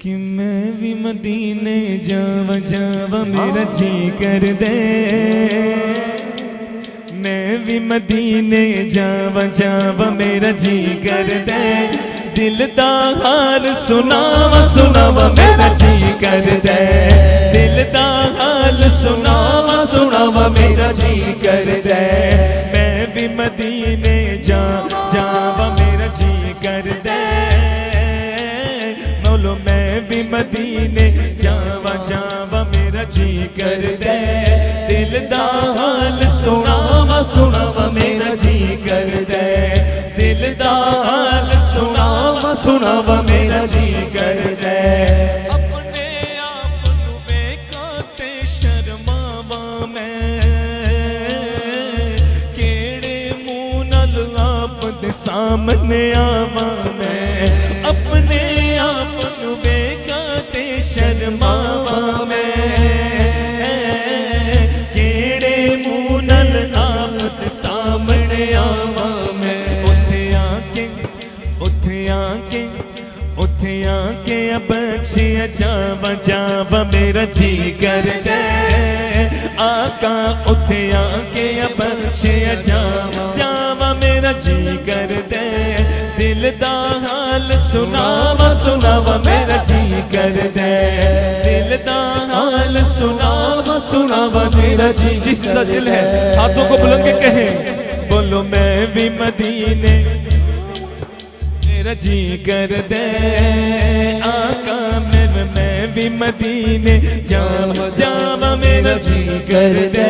کہ میں بھی مدینے جاوا جاوا میرا جی کر دے، میں بھی مدینے جاوا جاوا میرا جی کر دے، دل دا حال سناوا سناوا میرا جی کر دے، دل دا حال سناوا سناوا میرا جی کر دے، میں بھی مدینے جاوا میرا جی کر دے، بولو میں بھی مدینے جاوا جاوا میرا جی کر دے، دل دا حال سناوا سناوا میرا جی کر دے، دل دا حال سناوا سناوا میرا جی کر دے، اپنے آپ نو ویکھاں تے شرماواں میں، کیڑے منہ نال آپ دے سامنے آواں میں، اپنے آپ نو ویکھاں تے شرماواں میں، کیڑے منہ نال آپ دے سامنے آواں میں، اتھے آ کے بخشیا جاوا جاوا میرا جی کر دے، آقا اتھے آ کے بخشیا جاوا جاوا میرا جی کر دے، دل دا حال سناوا سناوا میرا جی کر دے، دل دا حال سناوا سناوا میرا جی، جس کا دل ہے ہاتھوں کو بلند کے کہیں، بولو میں بھی مدینے میرا جی کر دے، آقا میں بھی مدینے جاوا جاوا میرا جی کر دے،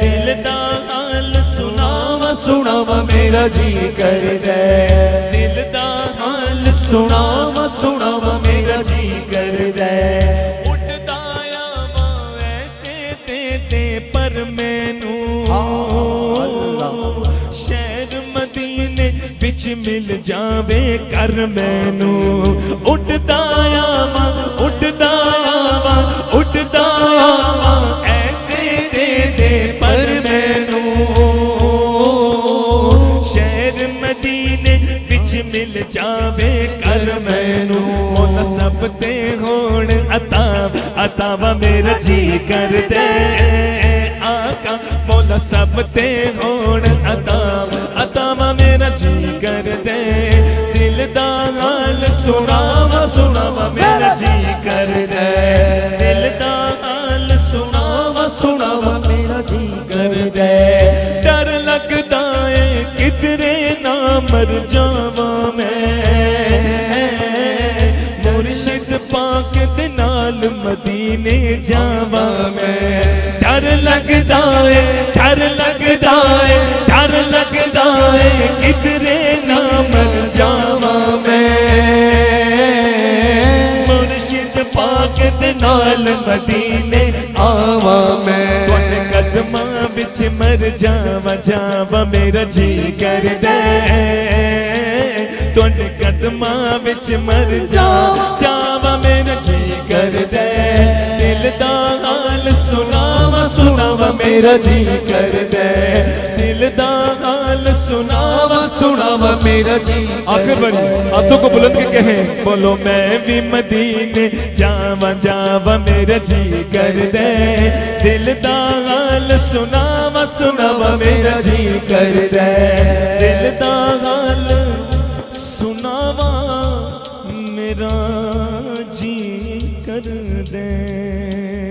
دل دا حال سناوا سناوا میرا جی کر دے، دل دا حال سناوا سناوا میرا جی کر دے، اٹھدا آواں ایسے تے پر مینوں شہر مدینے بچ مل جاوے کر مینوں، اٹھدا آواں اٹھدا آواں اٹھدا آواں ایسے دے پر مینوں، شہر مدینے بچ مل جاوے کر مینوں، مولا سب تے ہون عطا میرا جی کر دے، آقا مولا سب تے ہون عطا میرا جی کر دے، دل دا حال سناوا سناوا میرا جی کر دے، دل دا حال سناوا سناوا میرا جی کر دے، ڈر لگدا ہے کدرے نہ مر جاواں میں، مرشد پاک دے نال مدینے جاواں میں، ڈر لگدا ہے ڈر لگدا ہے ڈر لگدا ہے کدرے نہ مر جاواں میں، مرشد پاک دے نال مدینے آواں میں، تواڈے قدماں وچ مر جاواں جاواں میرا جی کر دے، تواڈے قدماں وچ مر جاواں جاواں میرا جی کر دے، دل دا حال سناوا سناوا میرا جی کر دے، دل دا حال سناوا سناوا میرا جی، آخر بڑی ہاتھوں کو بلند کے کہیں، بولو میں بھی مدینے جاوا جاوا میرا جی کر دے، دل دا حال سناوا سناوا میرا جی کر دے، دل دا حال سناوا میرا جی کر دے۔